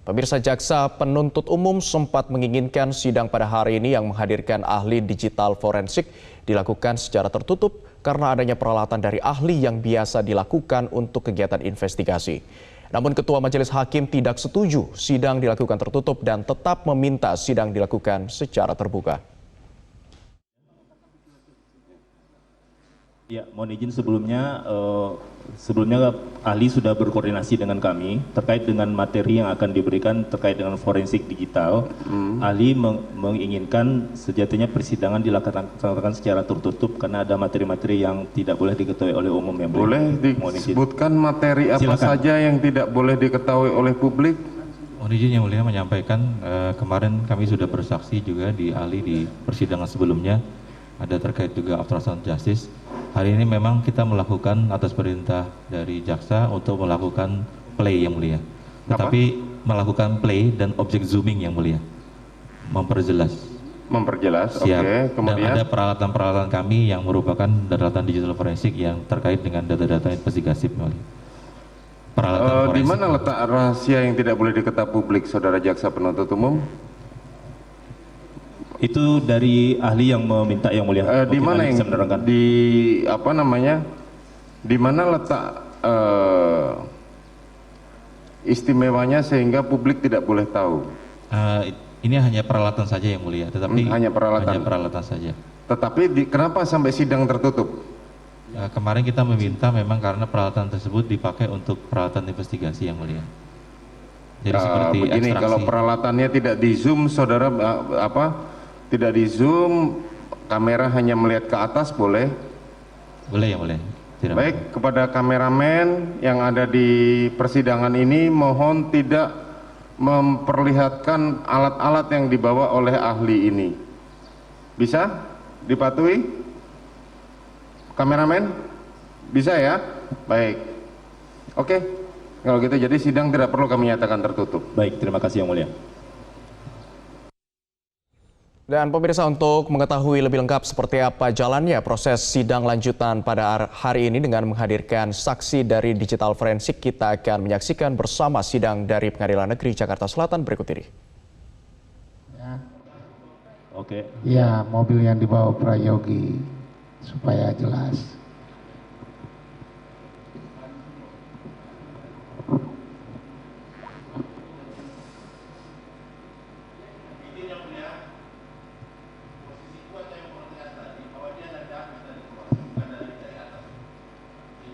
Pemirsa, jaksa penuntut umum sempat menginginkan sidang pada hari ini yang menghadirkan ahli digital forensik dilakukan secara tertutup karena adanya peralatan dari ahli yang biasa dilakukan untuk kegiatan investigasi. Namun Ketua Majelis Hakim tidak setuju sidang dilakukan tertutup dan tetap meminta sidang dilakukan secara terbuka. Ya, mohon izin sebelumnya ahli sudah berkoordinasi dengan kami terkait dengan materi yang akan diberikan terkait dengan forensik digital. Ahli menginginkan sejatinya persidangan dilaksanakan secara tertutup karena ada materi-materi yang tidak boleh diketahui oleh umum. Yang boleh disebutkan materi apa Silakan. saja yang tidak boleh diketahui oleh publik? Mohon izin yang mulia menyampaikan kemarin kami sudah bersaksi juga di ahli di persidangan sebelumnya, ada terkait juga obstruction justice. Hari ini memang kita melakukan atas perintah dari jaksa untuk melakukan play yang mulia. Tetapi melakukan play dan objek zooming yang mulia. Memperjelas. Memperjelas, Siap. oke. Kemudian Dan ada peralatan-peralatan kami yang merupakan peralatan digital forensik yang terkait dengan data-data investigatif yang mulia. Peralatan forensik. di mana letak rahasia yang tidak boleh diketahui publik, saudara jaksa penuntut umum? Itu dari ahli yang meminta yang mulia. Di mana yang di mana letak istimewanya sehingga publik tidak boleh tahu? Ini hanya peralatan saja yang mulia, tetapi hanya peralatan saja. Tetapi kenapa sampai sidang tertutup? Kemarin kita meminta memang karena peralatan tersebut dipakai untuk peralatan investigasi yang mulia. Jadi seperti begini, ekstraksi. kalau peralatannya tidak di zoom, saudara tidak di zoom, kamera hanya melihat ke atas, boleh? Boleh yang mulia. Tidak Baik, kepada kameramen yang ada di persidangan ini, mohon tidak memperlihatkan alat-alat yang dibawa oleh ahli ini. Bisa dipatuhi? Kameramen? Bisa ya? Baik. Oke, kalau gitu jadi sidang tidak perlu kami nyatakan tertutup. Baik, terima kasih yang mulia. Dan pemirsa, untuk mengetahui lebih lengkap seperti apa jalannya proses sidang lanjutan pada hari ini dengan menghadirkan saksi dari digital forensik, kita akan menyaksikan bersama sidang dari Pengadilan Negeri Jakarta Selatan berikut ini. Ya. Oke. Ya, mobil yang dibawa Prayogi supaya jelas.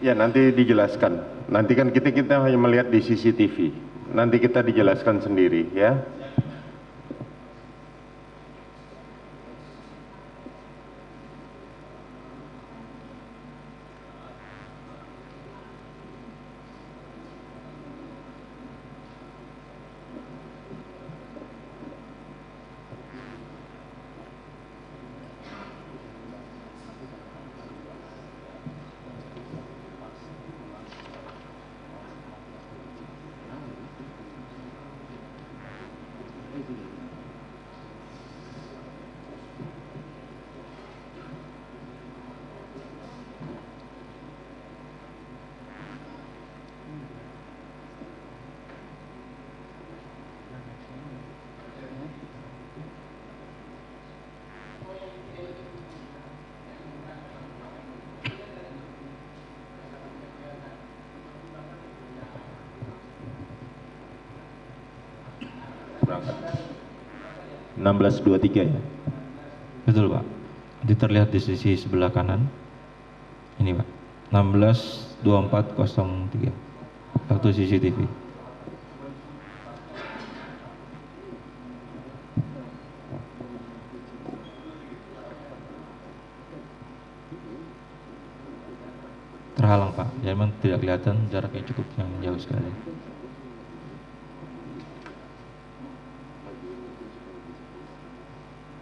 Ya, nanti dijelaskan. Nanti kan kita hanya melihat di CCTV. Nanti kita dijelaskan sendiri ya. Berangkat. 16.23 ya. Betul Pak. Itu terlihat di sisi sebelah kanan. Ini Pak. 16.24.03. Satu CCTV. Terhalang Pak. Ya, memang tidak kelihatan, jaraknya cukup yang jauh sekali.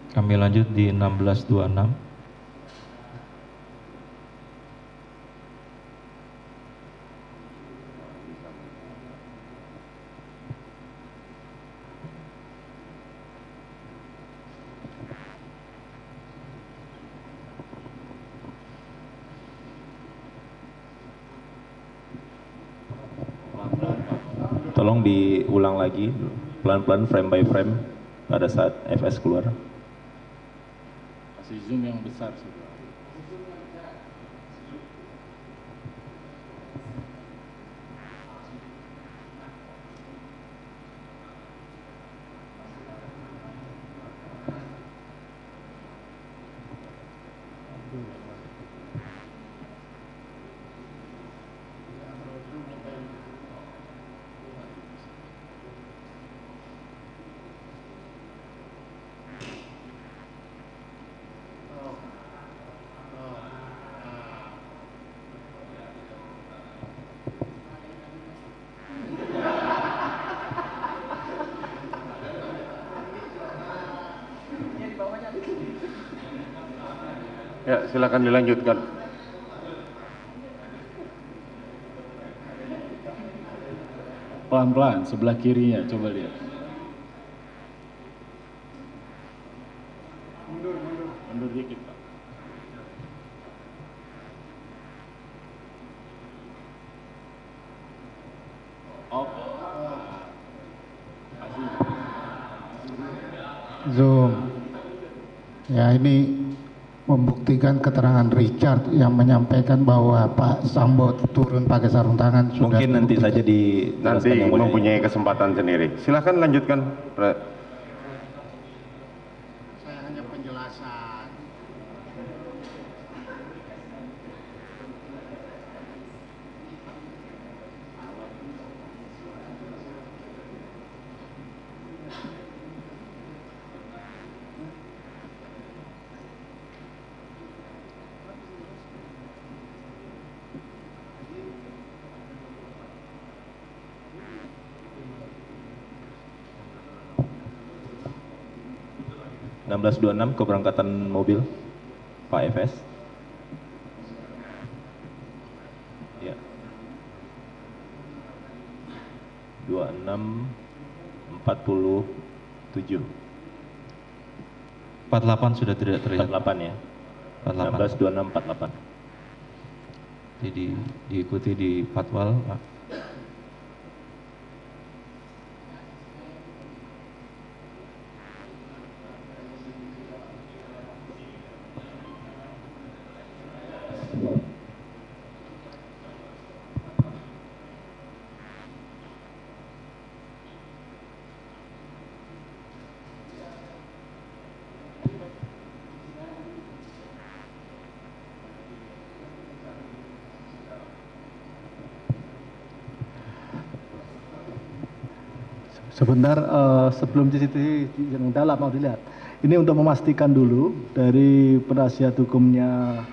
Kami lanjut di 16.26. Tolong diulang lagi pelan-pelan frame by frame pada saat FS keluar. Kasih zoom yang besar sih. Ya, silakan dilanjutkan. Pelan-pelan sebelah kirinya, coba lihat. Mundur dikit, Pak. Off. Zoom. Ya, ini membuktikan keterangan Richard yang menyampaikan bahwa Pak Sambo turun pakai sarung tangan sudah Mungkin nanti dibuktikan. saja Nanti dijelaskan yang mulia. mempunyai kesempatan sendiri. Silakan lanjutkan. Saya hanya penjelasan. Enam 1626 keberangkatan mobil Pak FS. Ya. 2647 48 sudah tidak terlihat. 48 ya. 48. 1626 48. Jadi diikuti di patwal, Pak. Sebentar, sebelum CCTV yang dalam mau dilihat. Ini untuk memastikan dulu dari penasihat hukumnya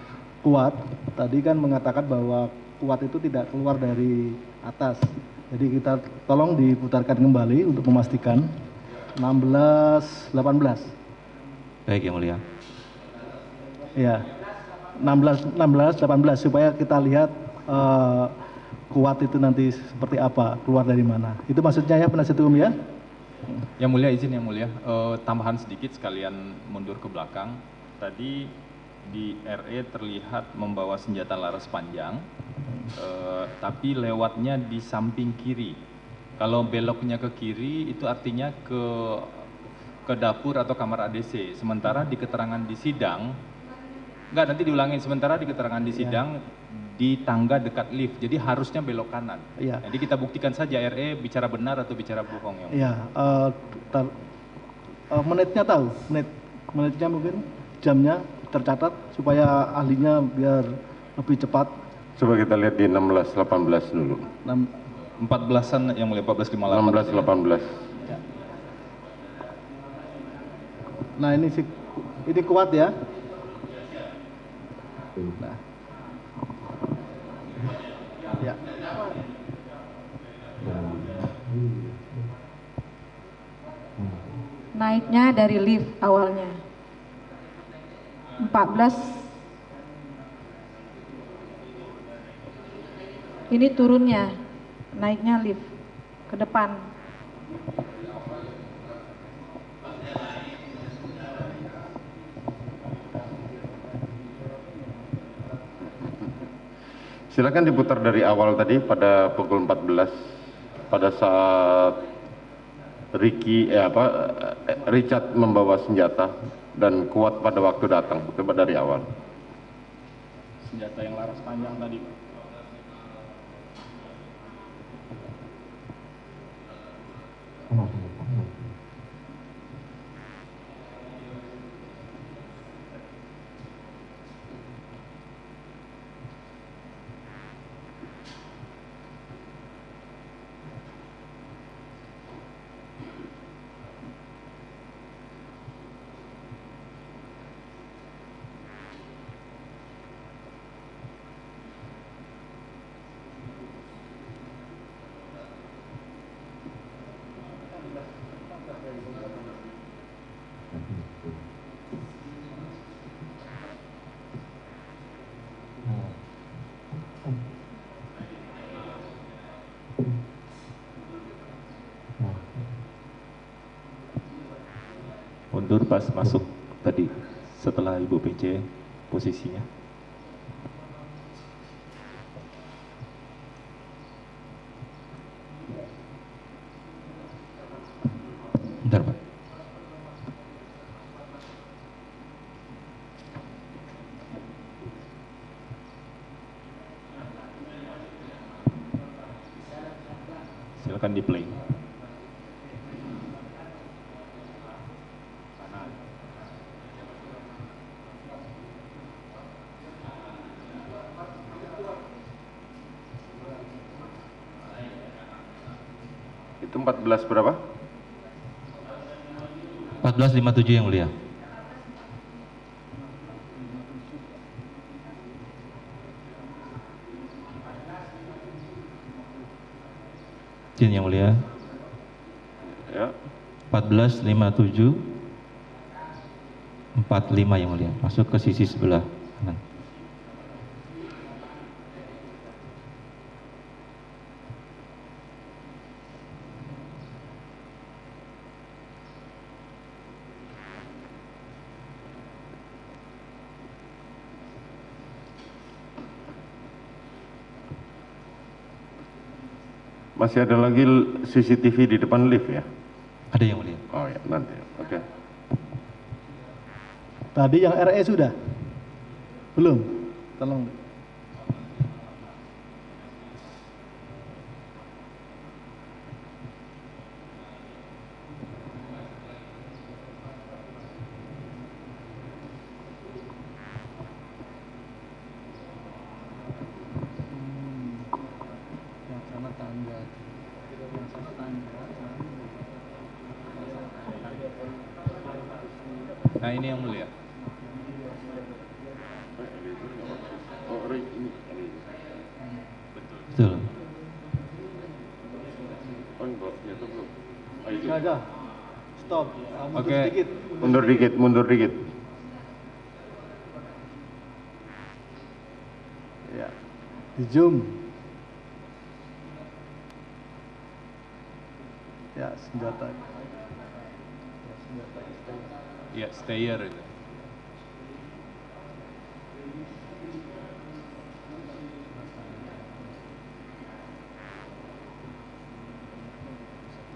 Kuat. Tadi kan mengatakan bahwa Kuat itu tidak keluar dari atas. Jadi kita tolong diputarkan kembali untuk memastikan 16, 18. Baik, Yang Mulia. Ya, 16, 18 supaya kita lihat Kuat itu nanti seperti apa, keluar dari mana. Itu maksudnya ya penasihat hukum ya? Yang mulia, izin yang mulia, tambahan sedikit sekalian mundur ke belakang. Tadi di RE terlihat membawa senjata laras panjang, tapi lewatnya di samping kiri. Kalau beloknya ke kiri itu artinya ke dapur atau kamar ADC. Sementara di keterangan di sidang, enggak, nanti diulangin, sementara di keterangan di sidang di tangga dekat lift, jadi harusnya belok kanan. Iya. Jadi kita buktikan saja RE bicara benar atau bicara bohong yang Iya, menitnya tahu, menitnya mungkin, jamnya tercatat supaya ahlinya biar lebih cepat. Coba kita lihat di 1618 dulu. 14-an yang mulia, 1458. 1618. Nah ini Kuat ya. Nah. Ya. Naiknya dari lift awalnya 14, ini turunnya, naiknya lift ke depan. Silakan diputar dari awal tadi pada pukul 14 pada saat Richard membawa senjata dan Kuat pada waktu datang, coba dari awal. Senjata yang laras panjang tadi, Pak. Mundur pas masuk tadi setelah Ibu PC posisinya. Bentar, Pak. Silakan di play. Itu 14 berapa? 14.57 yang mulia. Izin yang mulia. Ya. 14.57 45 yang mulia. Masuk ke sisi sebelah kanan. Masih ada lagi CCTV di depan lift ya? Ada yang mulia. Oh ya, nanti. Oke. Tadi yang RE sudah? Belum? Tolong. Yang sana tangga. Yang sana tangga. Nah, ini yang mulia. Betul. Ada. Stop. Mundur Oke. sedikit. Mundur dikit, mundur dikit. Ya. Di zoom. Ya, senjata. Ya, stayer itu.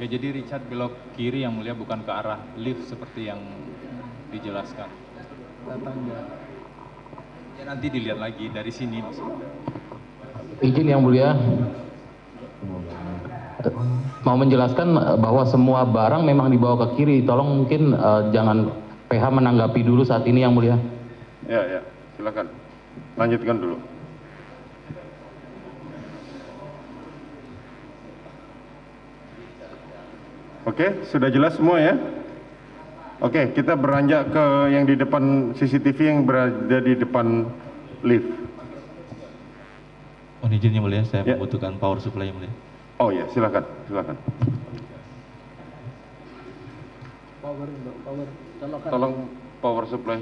Ya, jadi Richard belok kiri yang mulia, bukan ke arah lift seperti yang dijelaskan. Tangga. Ya, nanti dilihat lagi dari sini maksudnya. Izin yang mulia, mau menjelaskan bahwa semua barang memang dibawa ke kiri. Tolong mungkin jangan PH menanggapi dulu saat ini yang mulia. Ya, ya. Silakan. Lanjutkan dulu. Oke, sudah jelas semua ya? Oke, kita beranjak ke yang di depan CCTV yang berada di depan lift. Mohon izin yang mulia, saya Ya. membutuhkan power supply yang mulia. Oh ya, silakan, silakan. Power. Colokan. Tolong power supply.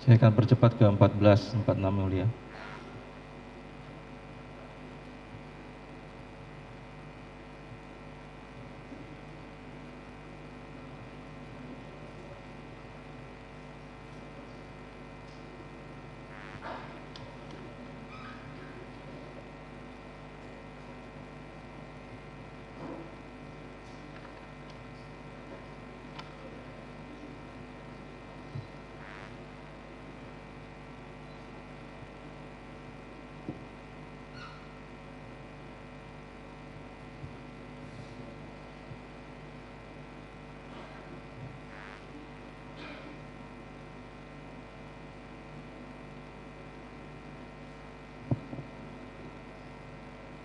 Saya akan percepat ke 14.46 yang mulia.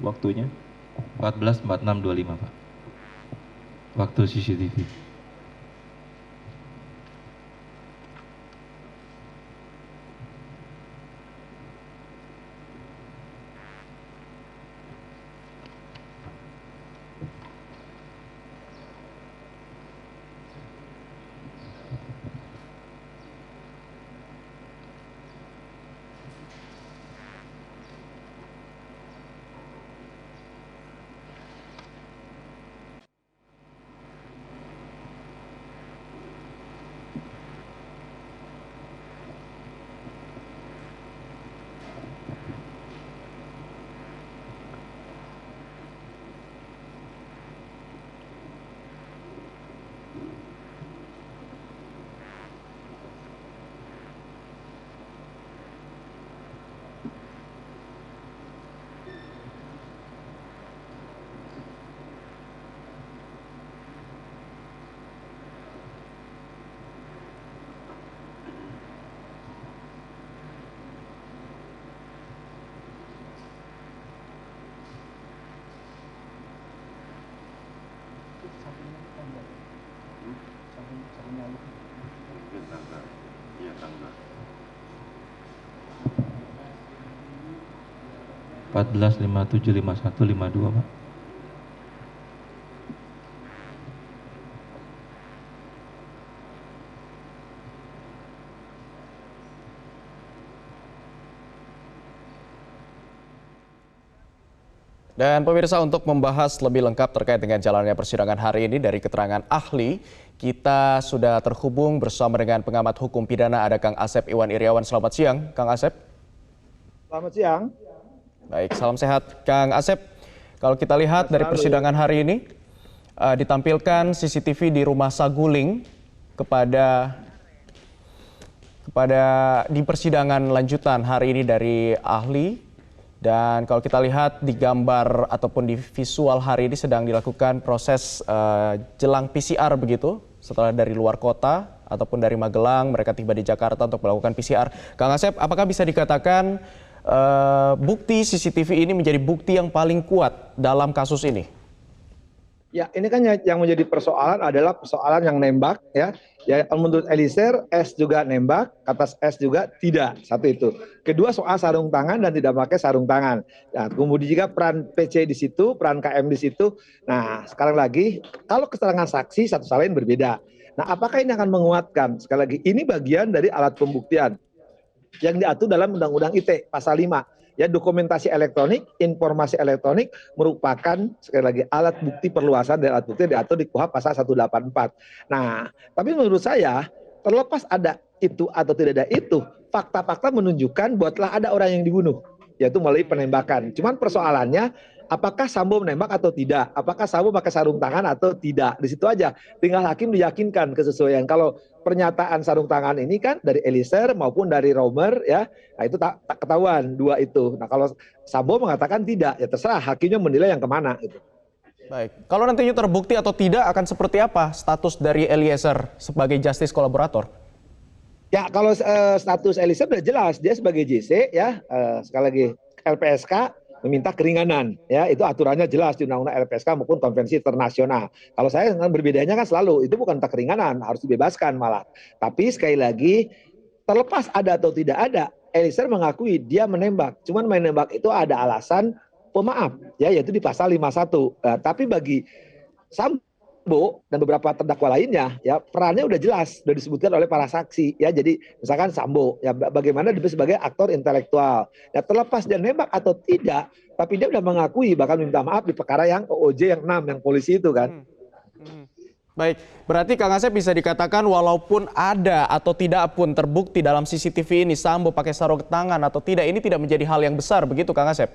Waktunya 14.46.25 Pak. Waktu CCTV. Pak. 14.57.51.52 Pak. Dan pemirsa, untuk membahas lebih lengkap terkait dengan jalannya persidangan hari ini dari keterangan ahli, kita sudah terhubung bersama dengan pengamat hukum pidana, ada Kang Asep Iwan Iriawan. Selamat siang, Kang Asep. Selamat siang. Baik, salam sehat, Kang Asep. Kalau kita lihat dari persidangan hari ini, ditampilkan CCTV di rumah saguling kepada di persidangan lanjutan hari ini dari ahli. Dan kalau kita lihat di gambar ataupun di visual hari ini sedang dilakukan proses jelang PCR begitu, setelah dari luar kota ataupun dari Magelang mereka tiba di Jakarta untuk melakukan PCR. Kang Asep, apakah bisa dikatakan bukti CCTV ini menjadi bukti yang paling kuat dalam kasus ini? Ya, ini kan yang menjadi persoalan adalah persoalan yang nembak ya. Ya, menurut Eliezer, S juga nembak, kata S juga tidak. Satu itu. Kedua, soal sarung tangan dan tidak pakai sarung tangan. Nah, kemudian juga peran PC di situ, peran KM di situ. Nah, sekarang lagi kalau keterangan saksi satu sama lain berbeda. Nah, apakah ini akan menguatkan? Sekali lagi, ini bagian dari alat pembuktian yang diatur dalam Undang-Undang ITE pasal 5. Ya, dokumentasi elektronik, informasi elektronik merupakan sekali lagi alat bukti perluasan dari alat bukti yang diatur di KUHP pasal 184. Nah, tapi menurut saya terlepas ada itu atau tidak ada itu, fakta-fakta menunjukkan bahwa telah ada orang yang dibunuh, yaitu melalui penembakan. Cuman persoalannya apakah Sambo menembak atau tidak? Apakah Sambo pakai sarung tangan atau tidak? Di situ aja. Tinggal hakim diyakinkan kesesuaian. Kalau pernyataan sarung tangan ini kan dari Eliezer maupun dari Romer ya, nah itu tak ketahuan dua itu. Nah kalau Sambo mengatakan tidak, ya terserah hakimnya menilai yang kemana gitu. Baik, kalau nantinya terbukti atau tidak akan seperti apa status dari Eliezer sebagai justice kolaborator? Ya kalau status Eliezer sudah jelas dia sebagai JC ya, sekali lagi LPSK meminta keringanan, ya itu aturannya jelas di Undang-Undang LPSK maupun konvensi internasional. Kalau saya dengan berbedanya kan selalu itu bukan minta keringanan, harus dibebaskan malah. Tapi sekali lagi terlepas ada atau tidak ada, Eliezer mengakui dia menembak. Cuman menembak itu ada alasan pemaaf, ya yaitu di pasal 51. Nah, tapi bagi Sambo dan beberapa terdakwa lainnya, ya perannya udah jelas, udah disebutkan oleh para saksi, ya jadi misalkan Sambo, ya bagaimana dia sebagai aktor intelektual, ya terlepas dia nembak atau tidak, tapi dia udah mengakui bahkan minta maaf di perkara yang OOJ yang 6 yang polisi itu kan. Baik, berarti Kang Asep bisa dikatakan walaupun ada atau tidak pun terbukti dalam CCTV ini Sambo pakai sarung tangan atau tidak, ini tidak menjadi hal yang besar begitu Kang Asep?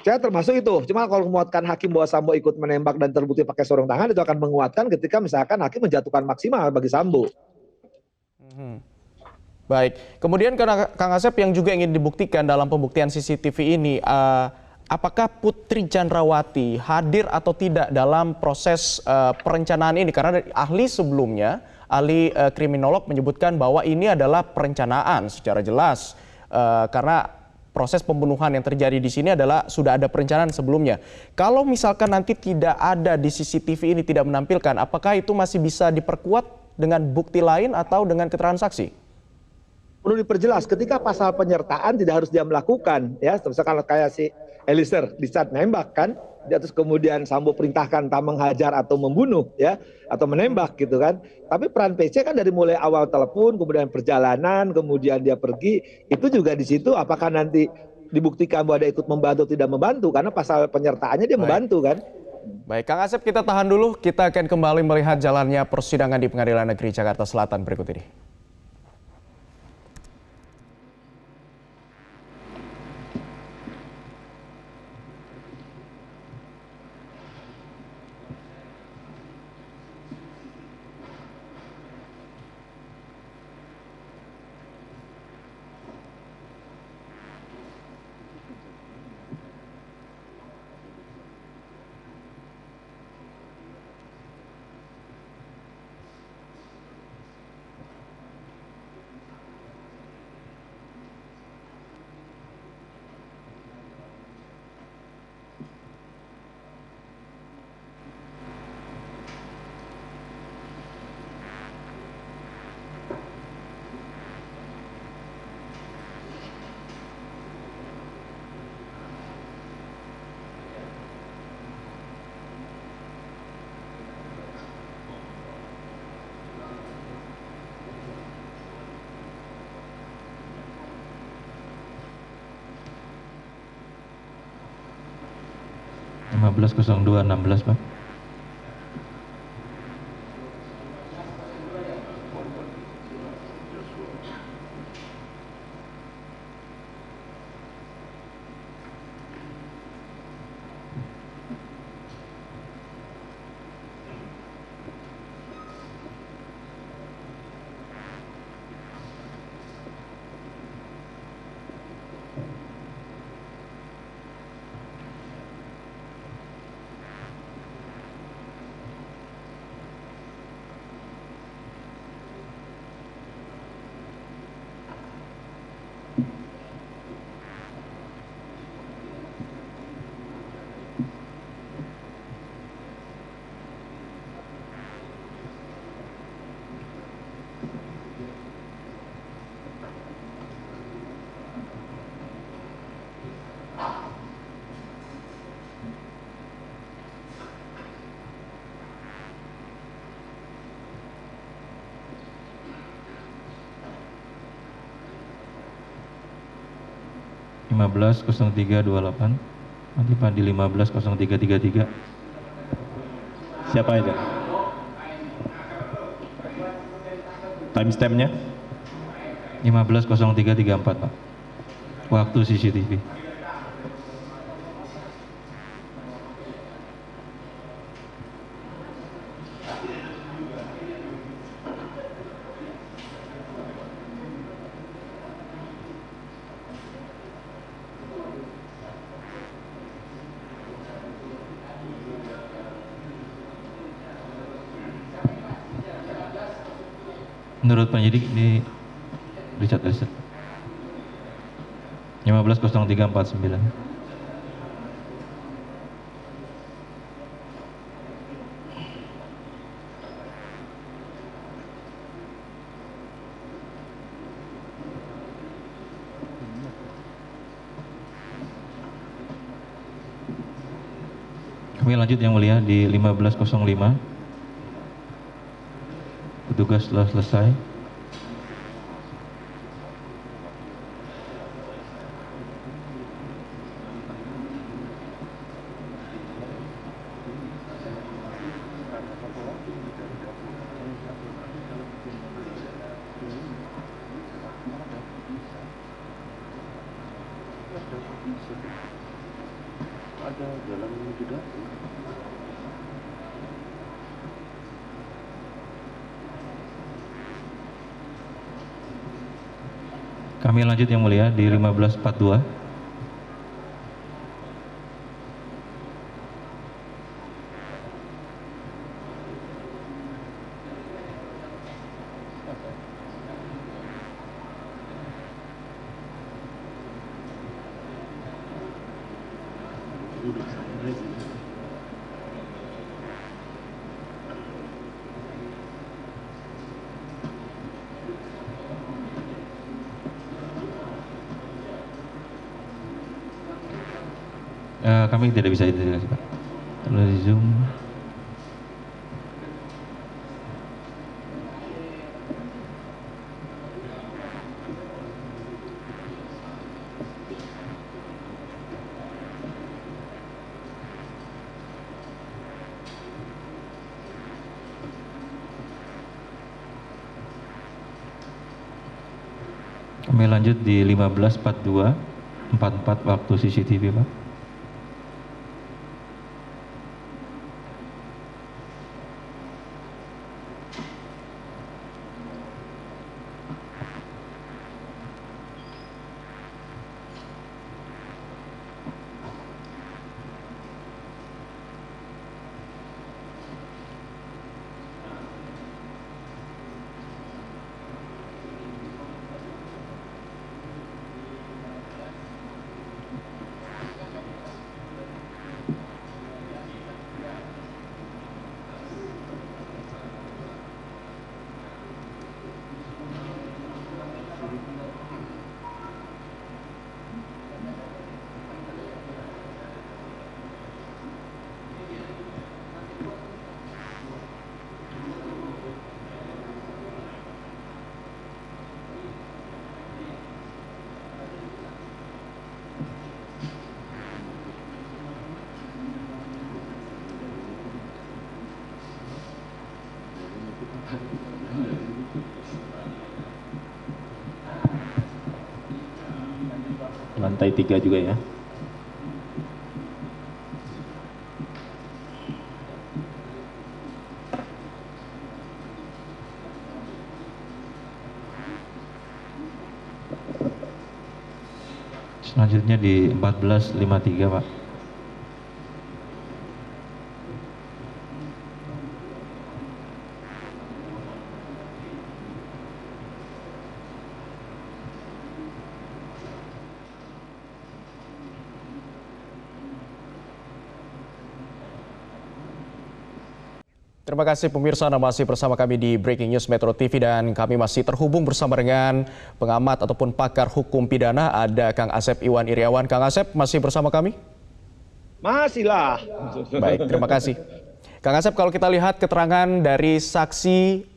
Saya termasuk itu. Cuma kalau menguatkan hakim bahwa Sambo ikut menembak dan terbukti pakai sarung tangan itu akan menguatkan ketika misalkan hakim menjatuhkan maksimal bagi Sambo. Baik, kemudian karena Kang Asep yang juga ingin dibuktikan dalam pembuktian CCTV ini, apakah Putri Chandrawati hadir atau tidak dalam proses perencanaan ini? Karena ahli sebelumnya, ahli kriminolog menyebutkan bahwa ini adalah perencanaan secara jelas, karena proses pembunuhan yang terjadi di sini adalah sudah ada perencanaan sebelumnya. Kalau misalkan nanti tidak ada di CCTV ini tidak menampilkan, apakah itu masih bisa diperkuat dengan bukti lain atau dengan keterangan saksi? Perlu diperjelas ketika pasal penyertaan tidak harus dia melakukan, ya misalkan kayak si Eliezer di saat nembak kan, dia terus kemudian Sambo perintahkan entah menghajar atau membunuh, ya atau menembak gitu kan. Tapi peran PC kan dari mulai awal telepon, kemudian perjalanan, kemudian dia pergi, itu juga di situ apakah nanti dibuktikan bahwa dia ikut membantu tidak membantu, karena pasal penyertaannya dia membantu kan. Baik, Kang Asep kita tahan dulu, kita akan kembali melihat jalannya persidangan di Pengadilan Negeri Jakarta Selatan berikut ini. belas 0216 Pak. Belas 0328 nanti Pak di 150333. Siapa itu? Timestamp-nya? 150334 Pak. Waktu CCTV. Menurut penyidik di Richard Eliezer 150349. Kami lanjut yang mulia di 1505. Petugas telah selesai. Ada jalan juga. Kami lanjut yang mulia di 1542. Kami tidak bisa identifikasi, Pak. Lalu di Zoom. Kami lanjut di 1542, 44 waktu CCTV, Pak. Lantai 3 juga ya. Selanjutnya di 1453, Pak. Terima kasih pemirsa, Anda masih bersama kami di Breaking News Metro TV dan kami masih terhubung bersama dengan pengamat ataupun pakar hukum pidana, ada Kang Asep Iwan Iriawan. Kang Asep masih bersama kami? Masih lah. Baik, terima kasih. Kang Asep, kalau kita lihat keterangan dari saksi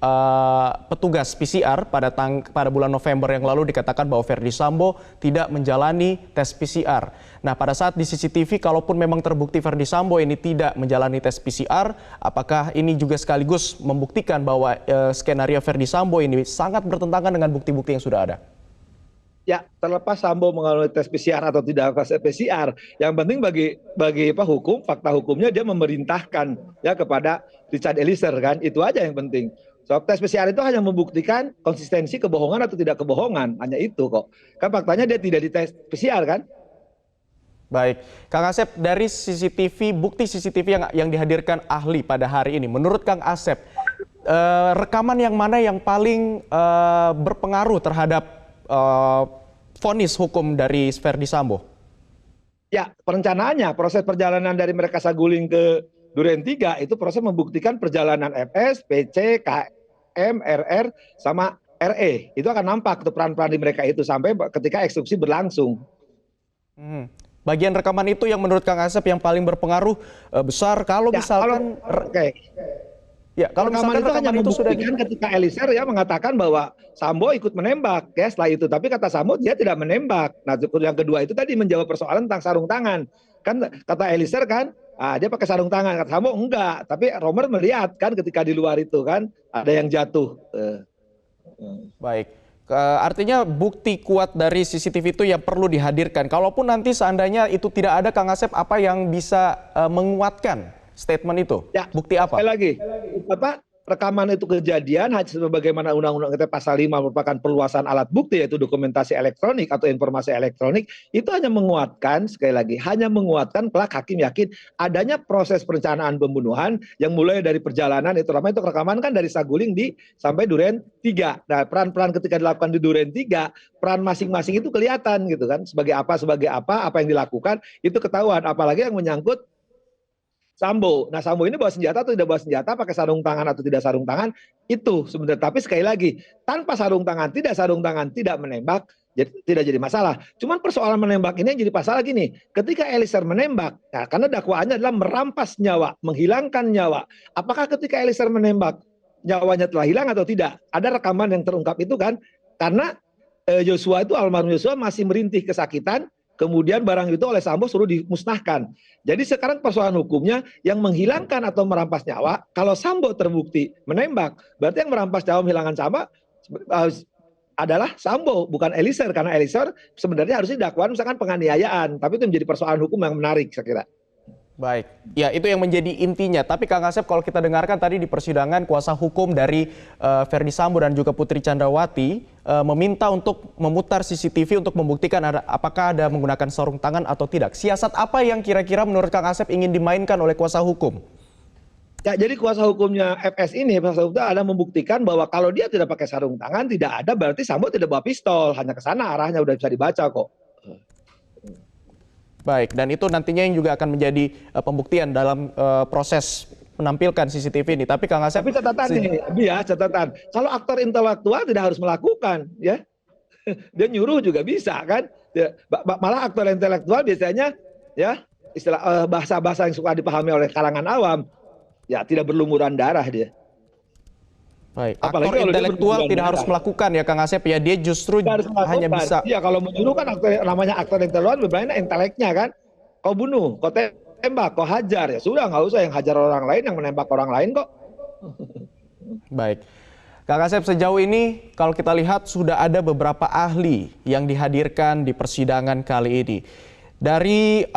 petugas PCR pada bulan November yang lalu dikatakan bahwa Verdi Sambo tidak menjalani tes PCR. Nah, pada saat di CCTV, kalaupun memang terbukti Verdi Sambo ini tidak menjalani tes PCR, apakah ini juga sekaligus membuktikan bahwa skenario Verdi Sambo ini sangat bertentangan dengan bukti-bukti yang sudah ada? Ya, terlepas Sambo mengalami tes PCR atau tidak tes PCR, yang penting bagi hukum, fakta hukumnya dia memerintahkan ya kepada Richard Eliezer kan, itu aja yang penting. So, tes PCR itu hanya membuktikan konsistensi kebohongan atau tidak kebohongan, hanya itu kok. Kan faktanya dia tidak dites PCR kan? Baik, Kang Asep, dari CCTV, bukti CCTV yang dihadirkan ahli pada hari ini, menurut Kang Asep, rekaman yang mana yang paling berpengaruh terhadap vonis hukum dari Verdi Sambo? Ya, perencanaannya, proses perjalanan dari mereka Saguling ke Duren 3 itu proses membuktikan perjalanan FS, PC, KM, RR, sama RE. Itu akan nampak tuh peran-peran di mereka itu sampai ketika eksekusi berlangsung. bagian rekaman itu yang menurut Kang Asep yang paling berpengaruh besar kalau Ya, misalkan kalau rekaman misalkan itu hanya rekaman itu sudah membuktikan ketika Eliezer ya mengatakan bahwa Sambo ikut menembak ya setelah itu, tapi kata Sambo dia tidak menembak. Nah yang kedua itu tadi menjawab persoalan tentang sarung tangan, kan kata Eliezer kan dia pakai sarung tangan, kata Sambo enggak, tapi Romer melihat kan ketika di luar itu kan ada yang jatuh. Baik. Artinya bukti kuat dari CCTV itu yang perlu dihadirkan. Kalaupun nanti seandainya itu tidak ada, Kang Asep, apa yang bisa menguatkan statement itu? Ya, bukti apa? Sekali lagi, rekaman itu kejadian sebagaimana Undang-Undang ITE pasal 5 merupakan perluasan alat bukti yaitu dokumentasi elektronik atau informasi elektronik, itu hanya menguatkan, sekali lagi, hanya menguatkan kelak hakim yakin adanya proses perencanaan pembunuhan yang mulai dari perjalanan itu ramai, itu rekaman kan dari Saguling sampai Duren 3. Nah, peran-peran ketika dilakukan di Duren 3, peran masing-masing itu kelihatan gitu kan, sebagai apa yang dilakukan itu ketahuan, apalagi yang menyangkut Sambo. Nah, Sambo ini bawa senjata atau tidak bawa senjata, pakai sarung tangan atau tidak sarung tangan, itu sebenarnya. Tapi sekali lagi, tanpa sarung tangan, tidak menembak, tidak jadi masalah. Cuman persoalan menembak ini yang jadi masalah gini, ketika Eliezer menembak, nah, karena dakwaannya adalah merampas nyawa, menghilangkan nyawa. Apakah ketika Eliezer menembak, nyawanya telah hilang atau tidak? Ada rekaman yang terungkap itu kan, karena Joshua itu, almarhum Joshua masih merintih kesakitan, kemudian barang itu oleh Sambo suruh dimusnahkan. Jadi sekarang persoalan hukumnya yang menghilangkan atau merampas nyawa, kalau Sambo terbukti menembak, berarti yang merampas nyawa menghilangkan sama adalah Sambo, bukan Eliezer. Karena Eliezer sebenarnya harusnya dakwaan misalkan penganiayaan, tapi itu menjadi persoalan hukum yang menarik saya kira. Baik, ya itu yang menjadi intinya. Tapi Kang Asep, kalau kita dengarkan tadi di persidangan, kuasa hukum dari Verdi Sambo dan juga Putri Chandrawati meminta untuk memutar CCTV untuk membuktikan apakah ada menggunakan sarung tangan atau tidak. Siasat apa yang kira-kira menurut Kang Asep ingin dimainkan oleh kuasa hukum? Ya, jadi kuasa hukumnya FS ini, kuasa hukum ada membuktikan bahwa kalau dia tidak pakai sarung tangan, tidak ada, berarti Sambo tidak bawa pistol, hanya ke sana arahnya udah bisa dibaca kok. Baik, dan itu nantinya yang juga akan menjadi pembuktian dalam proses menampilkan CCTV ini. Tapi Kang Asep, tapi catatan nih, catatan. Kalau aktor intelektual tidak harus melakukan, ya, dia nyuruh juga bisa kan. Malah aktor intelektual biasanya, ya, istilah bahasa-bahasa yang suka dipahami oleh kalangan awam, ya tidak berlumuran darah dia. Baik, aktor intelektual tidak harus melakukan ya Kang Asep ya, dia justru hanya bisa. Iya, kalau menyuruh kan namanya aktor intelektual bermainnya inteleknya kan. Kau bunuh, kau tembak, kau hajar, ya sudah nggak usah yang hajar orang lain, yang menembak orang lain kok. Baik, Kang Asep, sejauh ini kalau kita lihat sudah ada beberapa ahli yang dihadirkan di persidangan kali ini. Dari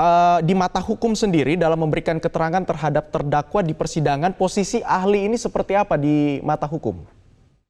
di mata hukum sendiri dalam memberikan keterangan terhadap terdakwa di persidangan, posisi ahli ini seperti apa di mata hukum?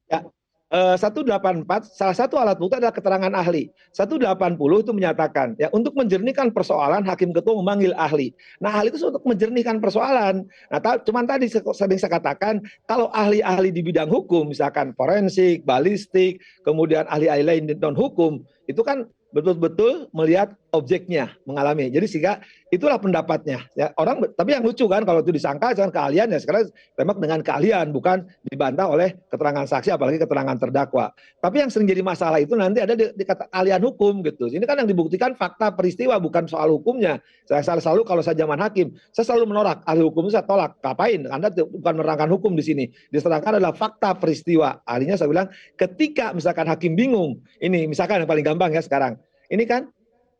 Ya, 184 salah satu alat bukti adalah keterangan ahli. 180 itu menyatakan ya untuk menjernihkan persoalan hakim ketua memanggil ahli. Nah, ahli itu untuk menjernihkan persoalan. Nah, cuman tadi sering saya katakan kalau ahli-ahli di bidang hukum misalkan forensik, balistik, kemudian ahli-ahli lain di non hukum itu kan betul-betul melihat objeknya, mengalami. Jadi sehingga itulah pendapatnya. Ya, orang, tapi yang lucu kan kalau itu disangka dengan keahlian, ya sekarang tembak dengan keahlian, bukan dibantah oleh keterangan saksi, apalagi keterangan terdakwa. Tapi yang sering jadi masalah itu nanti ada di kata keahlian hukum gitu. Ini kan yang dibuktikan fakta peristiwa, bukan soal hukumnya. Saya selalu kalau saya zaman hakim, saya selalu menolak ahli hukum itu, saya tolak. Ngapain? Anda bukan menerangkan hukum di sini. Diserahkan adalah fakta peristiwa. Ahlinya saya bilang, ketika misalkan hakim bingung, ini misalkan yang paling gampang ya sekarang. Ini kan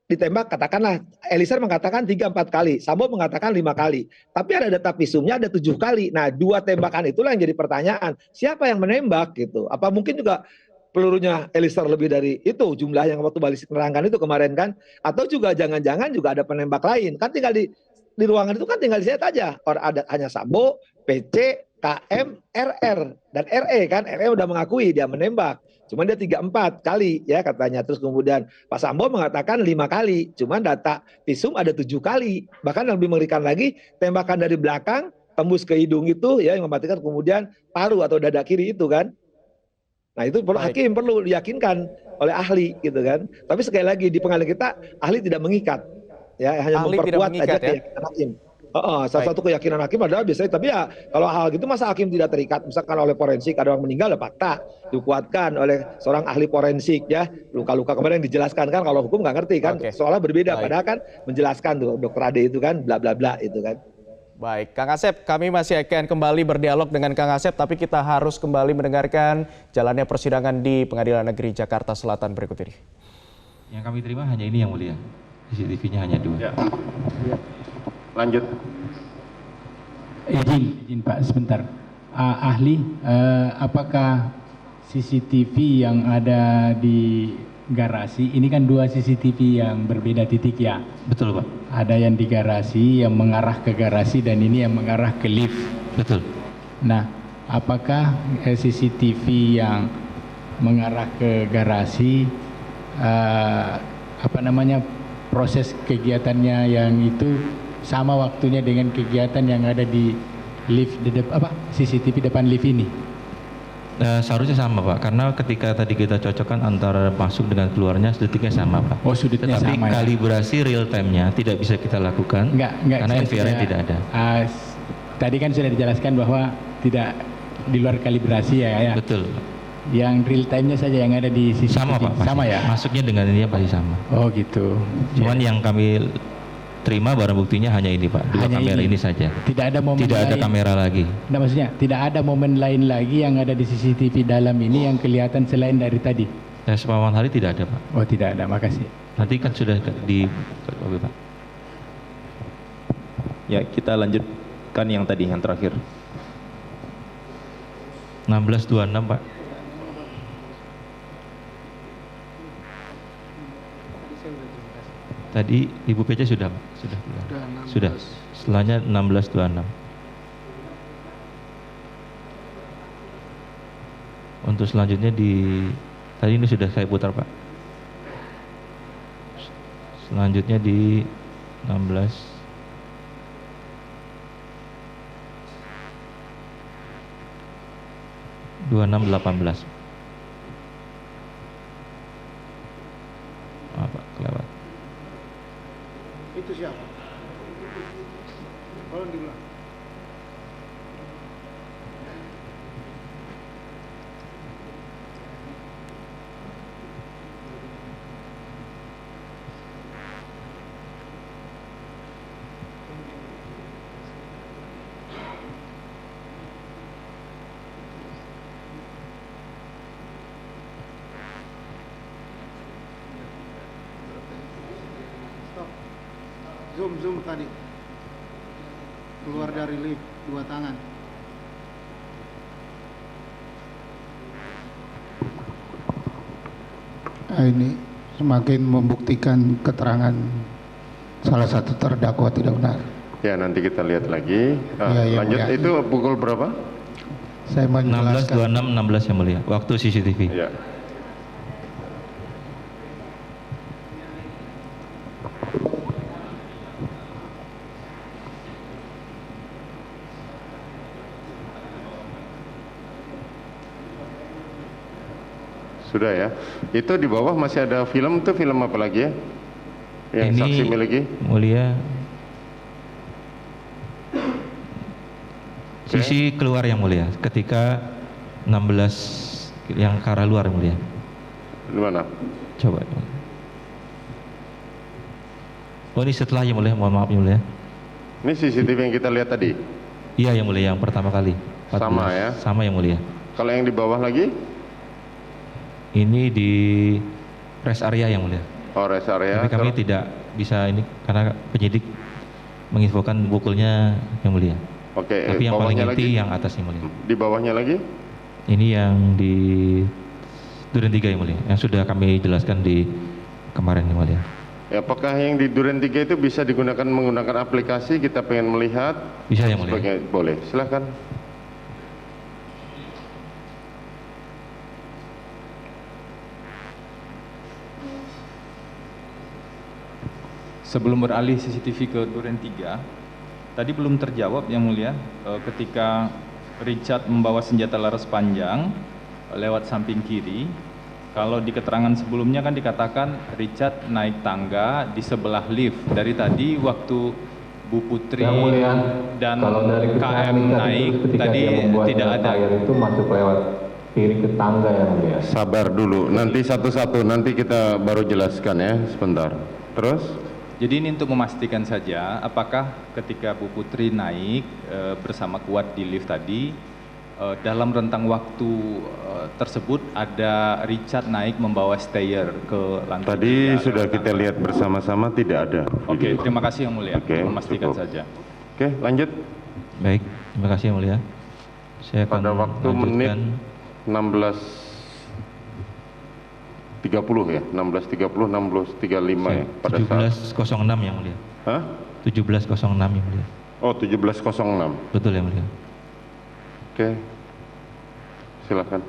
ditembak, katakanlah Eliezer mengatakan 3-4 kali, Sambo mengatakan 5 kali. Tapi ada data visumnya ada 7 kali. Nah, 2 tembakan itulah yang jadi pertanyaan. Siapa yang menembak gitu? Apa mungkin juga pelurunya Eliezer lebih dari itu jumlah yang waktu balistik menerangkan itu kemarin kan? Atau juga jangan-jangan juga ada penembak lain. Kan tinggal di ruangan itu kan tinggal dilihat aja. Orang ada hanya Sambo, PC, KM, RR dan RE kan. RE udah mengakui dia menembak. Cuman dia 3-4 kali ya katanya. Terus kemudian Pak Sambo mengatakan 5 kali. Cuman data visum ada 7 kali. Bahkan yang lebih mengerikan lagi, tembakan dari belakang tembus ke hidung itu ya yang mematikan, kemudian paru atau dada kiri itu kan. Nah itu perlu hakim perlu diyakinkan oleh ahli gitu kan. Tapi sekali lagi di pengadilan kita ahli tidak mengikat. Ya hanya ahli memperkuat mengikat, aja ya? keyakinan hakim. Salah satu keyakinan hakim adalah biasanya, tapi ya kalau hal gitu masa hakim tidak terikat, misalkan oleh forensik ada orang meninggal, ya fakta dikuatkan oleh seorang ahli forensik ya, luka-luka kemarin dijelaskan kan, kalau hukum nggak ngerti kan, soalnya berbeda, padahal kan menjelaskan tuh dokter Ade itu kan bla bla bla itu kan. Baik, Kang Asep, kami masih akan kembali berdialog dengan Kang Asep, tapi kita harus kembali mendengarkan jalannya persidangan di Pengadilan Negeri Jakarta Selatan berikut ini. Yang kami terima hanya ini yang mulia, CCTV-nya hanya 2. Ya. Lanjut. Izin Pak sebentar. Ahli, apakah CCTV yang ada di garasi, ini kan 2 CCTV yang berbeda titik ya? Betul Pak. Ada yang di garasi yang mengarah ke garasi dan ini yang mengarah ke lift. Betul. Nah, apakah CCTV yang mengarah ke garasi, proses kegiatannya yang itu sama waktunya dengan kegiatan yang ada di lift CCTV depan lift ini? Seharusnya sama Pak, karena ketika tadi kita cocokkan antara masuk dengan keluarnya detiknya sama Pak. Oh, sudutnya tetapi sama ya? kalibrasi real time-nya tidak bisa kita lakukan karena NVR-nya tidak ada. Tadi kan sudah dijelaskan bahwa tidak di luar kalibrasi ya. Betul. Yang real time-nya saja yang ada di CCTV. Sama Pak, sama ya? Masuknya dengan ini pasti sama. Oh gitu. Cuman yang kami terima barang buktinya hanya ini Pak, 2 kamera ini saja. Tidak ada momen tidak ada lain. kamera lagi. Nah, maksudnya tidak ada momen lain lagi yang ada di CCTV dalam ini yang kelihatan selain dari tadi? Sepaman hari tidak ada Pak. Oh tidak ada, makasih. Nanti kan sudah di Pak. Ya, kita lanjutkan yang tadi, yang terakhir. 1626 Pak. Tadi Ibu PC sudah Pak? Sudah. Setelahnya 1626. Untuk selanjutnya tadi ini sudah saya putar Pak. Selanjutnya di 2618. Pak, kelewat. Itu siapa? Tolong diulang. Zoom tadi keluar dari lift 2 tangan. Ini semakin membuktikan keterangan salah satu terdakwa tidak benar. Ya, nanti kita lihat lagi. Lanjut, ya. Itu pukul berapa? Saya menjelaskan 16 yang mulia, waktu CCTV. Ya. Sudah ya. Itu di bawah masih ada film, tuh film apa lagi ya? Yang Ini saksi miliki? Mulia. Sisi keluar yang mulia, ketika 16 yang ke arah luar yang mulia. Di mana? Coba. Oh ini setelah yang mulia, mohon maaf yang mulia. Ini CCTV yang kita lihat tadi? Iya yang mulia, yang pertama kali. 14. Sama ya? Sama yang mulia. Kalau yang di bawah lagi? Ini di rest area yang mulia. Oh, rest area. Tapi kami tidak bisa ini karena penyidik menginfokan bukulnya yang mulia. Oke. Tapi yang paling bawahnya inti lagi? yang atas yang mulia. Di bawahnya lagi? Ini yang di Duren 3 yang mulia, yang sudah kami jelaskan di kemarin yang mulia. Ya, apakah yang di Duren 3 itu bisa digunakan menggunakan aplikasi? Kita pengen melihat. Bisa yang mulia. Boleh, silahkan. Sebelum beralih CCTV ke Duren 3, tadi belum terjawab yang mulia ketika Richard membawa senjata laras panjang lewat samping kiri. Kalau di keterangan sebelumnya kan dikatakan Richard naik tangga di sebelah lift. Dari tadi waktu Bu Putri Yang Mulia, dan kalau dari KM keterangan naik itu ketika tadi dia membuat tidak ada. air itu masuk lewat kiri ke tangga yang mulia. Sabar dulu, nanti satu-satu, nanti kita baru jelaskan ya, sebentar. Terus? Jadi ini untuk memastikan saja, apakah ketika Bu Putri naik bersama Kuat di lift tadi, dalam rentang waktu tersebut ada Richard naik membawa stayer ke lantai. Tadi sudah kita lihat bersama-sama tidak ada. Oke, terima kasih Yang Mulia. Oke, Memastikan cukup. saja. Oke, lanjut. Baik, terima kasih Yang Mulia. Saya akan Pada waktu menit lanjutkan. 16.30 ya, 16.30, 16.35 ya pada saat. 17.06 Yang Mulia. Hah? 17.06 Yang Mulia. Oh, 17.06. Betul Yang Mulia. Oke. Silakan.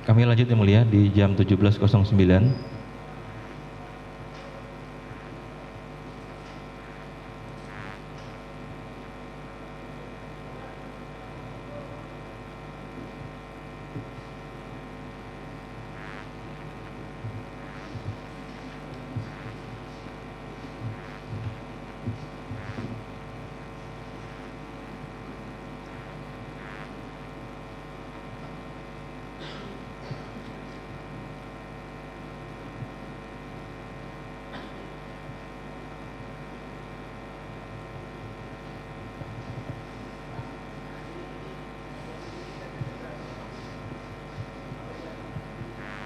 Kami lanjut Yang Mulia di jam 17.09.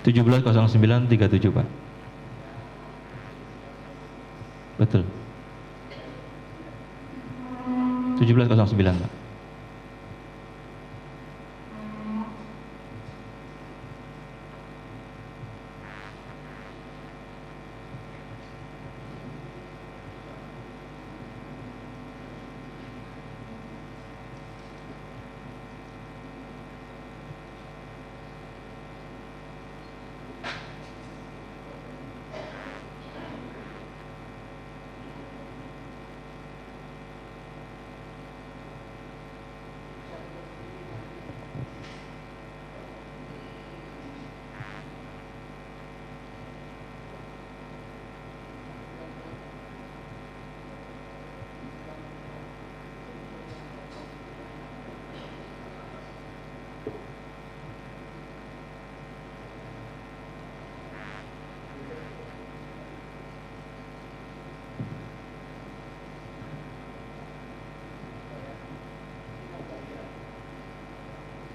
Tujuh belas 09.37 Pak. Betul. 17.09 Pak.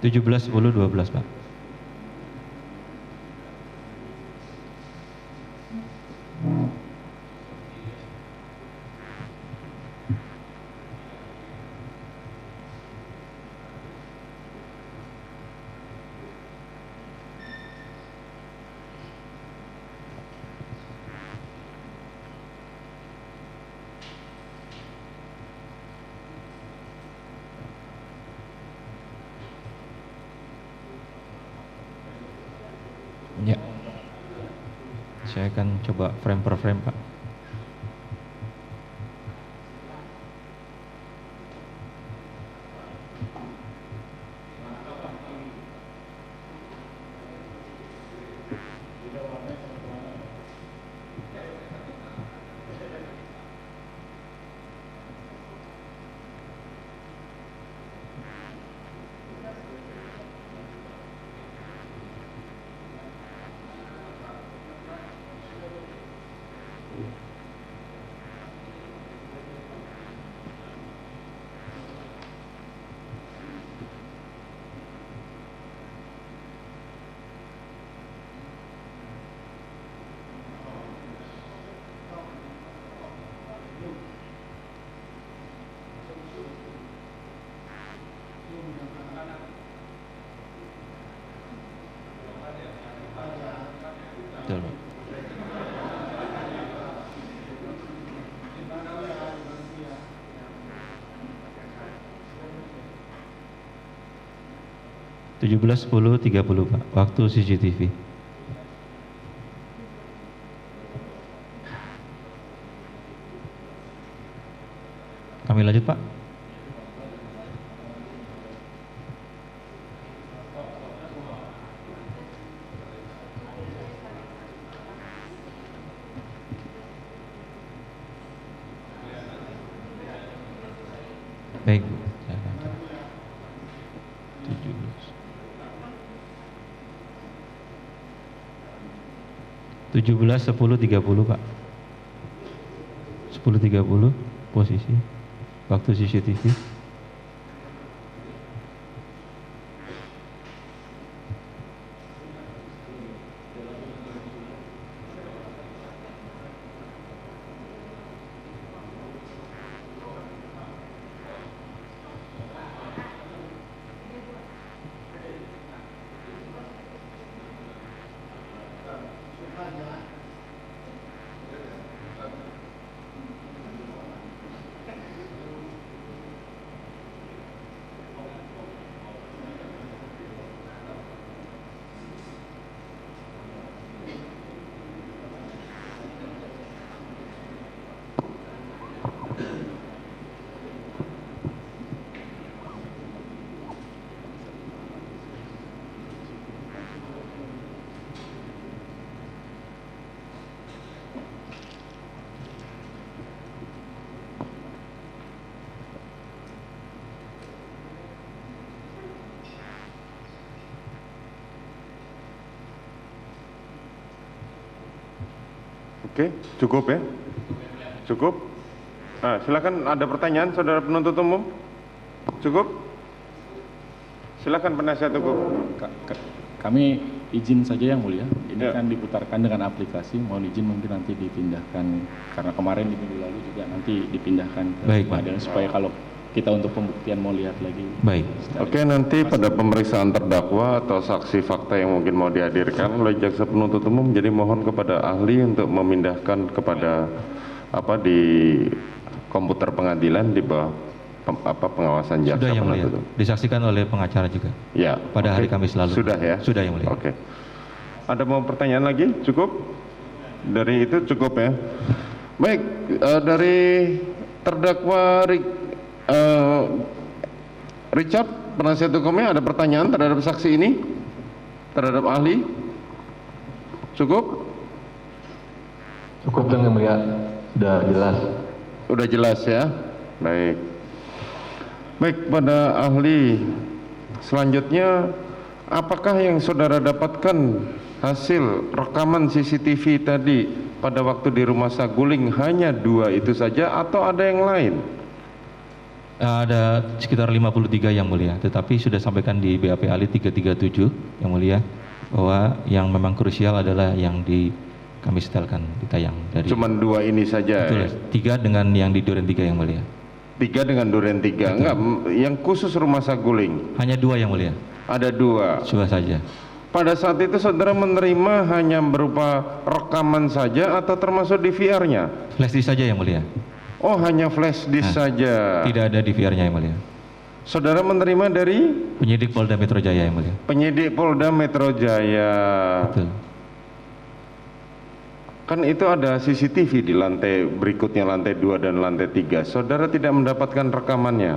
Tujuh belas 10.12 Pak. Ya. Saya akan coba frame per frame, Pak. 17.10.30 Pak, waktu CCTV. Kami lanjut Pak. Baik. 17.10.30 Pak. 10.30 posisi waktu CCTV. Oke, cukup ya? Cukup? Nah, silakan ada pertanyaan saudara penuntut umum? Cukup? Silakan penasihat hukum. Kami izin saja yang mulia, ini kan diputarkan dengan aplikasi, mohon izin mungkin nanti dipindahkan, karena kemarin di minggu lalu juga nanti dipindahkan ke pengadilan supaya kalau kita untuk pembuktian mau lihat lagi. Baik. Oke, nanti pada pemeriksaan terdakwa atau saksi fakta yang mungkin mau dihadirkan oleh jaksa penuntut umum, jadi mohon kepada ahli untuk memindahkan kepada di komputer pengadilan di bawah pengawasan jaksa Sudah yang mulia. penuntut umum. Disaksikan oleh pengacara juga. Ya. Pada hari Kamis lalu. Sudah ya? Sudah yang mulia. Oke. Ada mau pertanyaan lagi? Cukup? Dari itu cukup ya. Baik, dari terdakwa Richard, penasihat hukumnya, ada pertanyaan terhadap saksi ini? Terhadap ahli? Cukup? Cukup yang mulia, sudah jelas. Udah jelas ya? Baik. Baik, pada ahli selanjutnya, apakah yang saudara dapatkan hasil rekaman CCTV tadi pada waktu di rumah Saguling hanya 2 itu saja atau ada yang lain? Ada sekitar 53 yang mulia, tetapi sudah sampaikan di BAP ahli 337 yang mulia, bahwa yang memang krusial adalah yang kami setelkan di tayang dari. Cuman 2 ini saja. Betul, ya? 3 dengan yang di Duren 3 yang mulia. 3 dengan Duren 3, enggak, yang khusus rumah Saguling. Hanya 2 yang mulia. Ada 2. Sudah saja. Pada saat itu saudara menerima hanya berupa rekaman saja atau termasuk DVR-nya? Flash disk saja yang mulia. Oh, hanya flash disk saja. Tidak ada DVR-nya yang mulia. Saudara menerima dari? Penyidik Polda Metro Jaya yang mulia. Penyidik Polda Metro Jaya. Betul. Kan itu ada CCTV di lantai berikutnya, lantai 2 dan lantai 3. Saudara tidak mendapatkan rekamannya?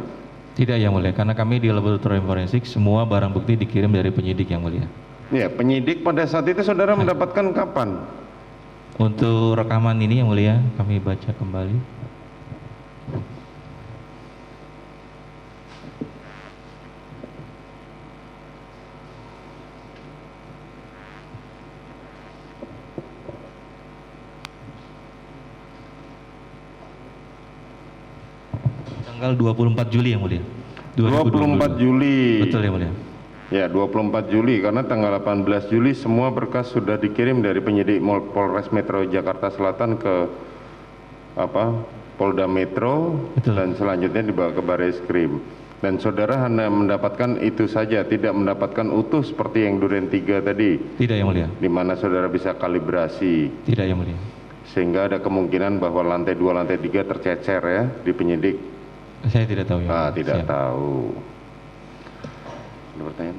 Tidak yang mulia, karena kami di laboratorium forensik semua barang bukti dikirim dari penyidik yang mulia. Ya, penyidik pada saat itu saudara mendapatkan kapan? Untuk rekaman ini yang mulia, kami baca kembali. Tanggal 24 Juli yang mulia. 24 Juli. Betul yang mulia. Ya, 24 Juli, karena tanggal 18 Juli semua berkas sudah dikirim dari penyidik Polres Metro Jakarta Selatan ke Polda Metro. Betul. Dan selanjutnya dibawa ke Barreskrim. Dan saudara hanya mendapatkan itu saja, tidak mendapatkan utuh seperti yang Duren 3 tadi. Tidak yang mulia. Di mana saudara bisa kalibrasi. Tidak yang mulia. Sehingga ada kemungkinan bahwa lantai 2, lantai 3 tercecer ya di penyidik. Saya tidak tahu ya. Tidak tahu. Ada pertanyaan?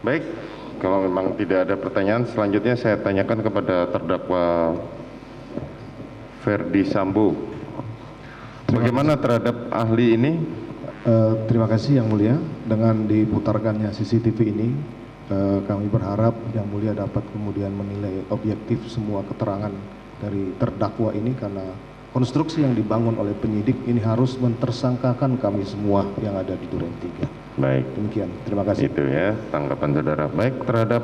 Baik, kalau memang tidak ada pertanyaan, selanjutnya saya tanyakan kepada terdakwa Ferdi Sambo. Bagaimana terhadap ahli ini? Terima kasih Yang Mulia. Dengan diputarkannya CCTV ini, kami berharap Yang Mulia dapat kemudian menilai objektif semua keterangan dari terdakwa ini, karena konstruksi yang dibangun oleh penyidik ini harus mentersangkakan kami semua yang ada di Duren 3. Baik. Demikian, terima kasih. Itu ya tanggapan saudara. Baik, terhadap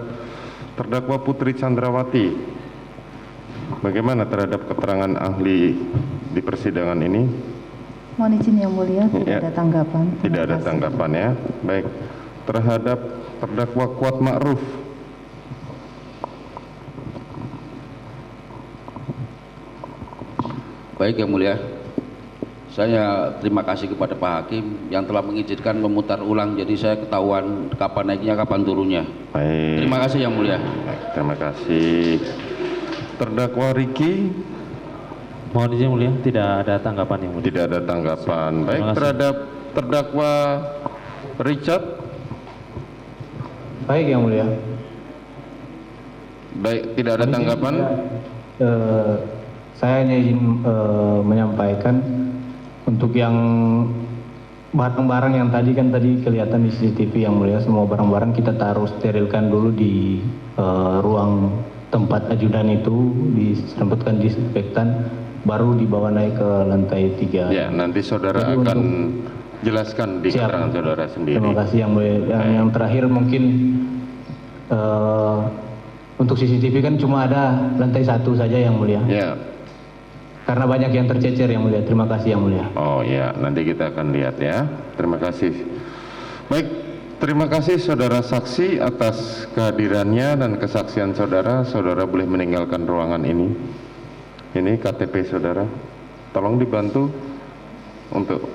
terdakwa Putri Chandrawati, bagaimana terhadap keterangan ahli di persidangan ini? Mohon izin Yang Mulia, tidak Ya. ada tanggapan. Tidak ada tanggapan ya. Baik, terhadap terdakwa Kuat Ma'ruf, Baik Yang Mulia, saya terima kasih kepada Pak Hakim yang telah mengizinkan memutar ulang, jadi saya ketahuan kapan naiknya, kapan turunnya. baik. Terima kasih Yang Mulia. Baik, terima kasih. Terdakwa Riki, Mohon izin Mulia, tidak ada tanggapan Yang Mulia. tidak ada tanggapan. Baik, Terima kasih. terhadap terdakwa Richard, Baik Yang Mulia. baik, tidak ada tanggapan. Saya hanya izin menyampaikan untuk yang barang-barang yang tadi kelihatan di CCTV Yang Mulia, semua barang-barang kita taruh sterilkan dulu di ruang tempat ajudan itu, diserempetkan disinfektan, baru dibawa naik ke lantai 3. Ya, nanti saudara Jadi akan jelaskan di Siap. keterangan saudara sendiri. Terima kasih Yang Mulia. Yang terakhir mungkin untuk CCTV kan cuma ada lantai 1 saja Yang Mulia. Ya. Karena banyak yang tercecer Yang Mulia. Terima kasih Yang Mulia. Oh ya, nanti kita akan lihat ya. Terima kasih. Baik, terima kasih saudara saksi atas kehadirannya dan kesaksian saudara. Saudara boleh meninggalkan ruangan ini. Ini KTP saudara. Tolong dibantu untuk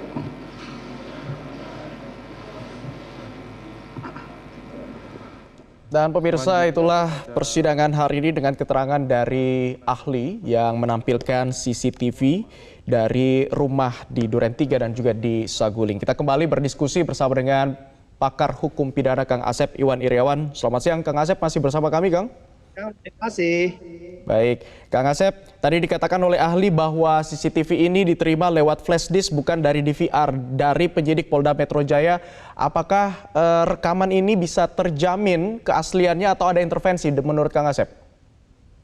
Dan pemirsa, itulah persidangan hari ini dengan keterangan dari ahli yang menampilkan CCTV dari rumah di Duren 3 dan juga di Saguling. Kita kembali berdiskusi bersama dengan pakar hukum pidana Kang Asep Iwan Iriawan. Selamat siang Kang Asep, masih bersama kami Kang? Terima kasih. Baik, Kang Asep, tadi dikatakan oleh ahli bahwa CCTV ini diterima lewat flash disk bukan dari DVR dari penyidik Polda Metro Jaya. Apakah rekaman ini bisa terjamin keasliannya atau ada intervensi menurut Kang Asep?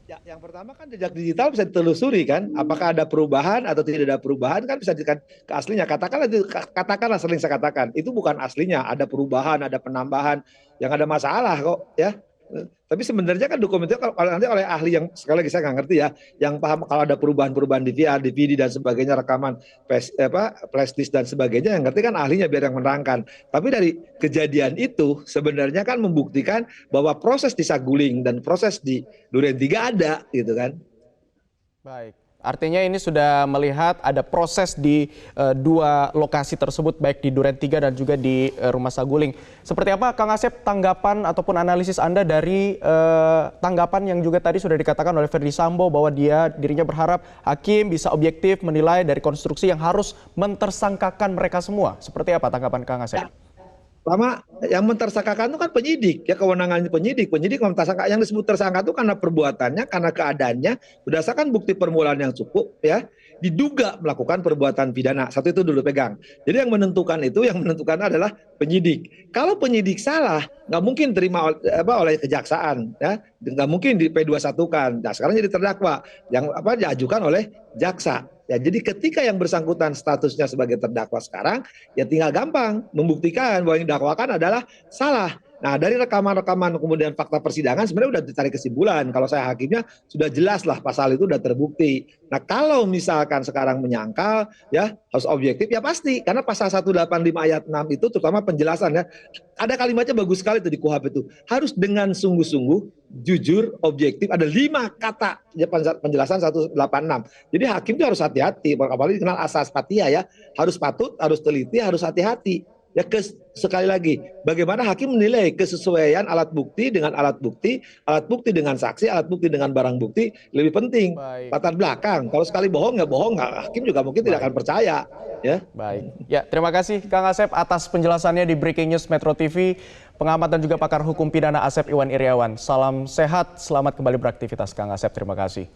Ya, yang pertama kan jejak digital bisa ditelusuri kan, apakah ada perubahan atau tidak ada perubahan kan bisa dikatakan ke aslinya. Katakanlah sering saya katakan, itu bukan aslinya, ada perubahan, ada penambahan, yang ada masalah kok ya. Tapi sebenarnya kan dokumen itu kalau nanti oleh ahli yang sekali lagi saya nggak ngerti ya, yang paham kalau ada perubahan-perubahan DVR, DVD dan sebagainya, rekaman flash disk dan sebagainya, yang ngerti kan ahlinya biar yang menerangkan. Tapi dari kejadian itu sebenarnya kan membuktikan bahwa proses di Saguling dan proses di Duren 3 ada gitu kan. Baik. Artinya ini sudah melihat ada proses di dua lokasi tersebut, baik di Duren 3 dan juga di rumah Saguling. Seperti apa Kang Asep tanggapan ataupun analisis Anda dari tanggapan yang juga tadi sudah dikatakan oleh Ferdi Sambo bahwa dirinya berharap hakim bisa objektif menilai dari konstruksi yang harus mentersangkakan mereka semua. Seperti apa tanggapan Kang Asep? Ya. Pertama, yang mentersangkakan itu kan penyidik, ya kewenangannya penyidik. Penyidik mentersangka, yang disebut tersangka itu karena perbuatannya, karena keadaannya, berdasarkan bukti permulaan yang cukup, ya diduga melakukan perbuatan pidana. Satu itu dulu pegang. Jadi yang menentukan adalah penyidik. Kalau penyidik salah, nggak mungkin terima oleh kejaksaan, ya nggak mungkin di P21-kan. Nah sekarang jadi terdakwa, yang diajukan oleh jaksa. Ya, jadi ketika yang bersangkutan statusnya sebagai terdakwa sekarang, ya tinggal gampang membuktikan bahwa yang didakwakan adalah salah. Nah, dari rekaman-rekaman kemudian fakta persidangan sebenarnya sudah ditarik kesimpulan. Kalau saya hakimnya sudah jelas lah pasal itu sudah terbukti. Nah, kalau misalkan sekarang menyangkal, ya harus objektif, ya pasti. Karena pasal 185 ayat 6 itu terutama penjelasan ya. Ada kalimatnya bagus sekali itu di KUHP itu. Harus dengan sungguh-sungguh, jujur, objektif. Ada 5 kata penjelasan 186. Jadi hakim itu harus hati-hati. Apalagi dikenal asas patia ya. Harus patut, harus teliti, harus hati-hati. Ya sekali lagi, bagaimana hakim menilai kesesuaian alat bukti dengan alat bukti dengan saksi, alat bukti dengan barang bukti lebih penting. Latar belakang. Kalau sekali bohong, hakim juga mungkin tidak akan percaya. Ya. Baik. Ya, terima kasih Kang Asep atas penjelasannya di Breaking News Metro TV. Pengamat dan juga pakar hukum pidana Asep Iwan Iriawan. Salam sehat, selamat kembali beraktivitas Kang Asep. Terima kasih.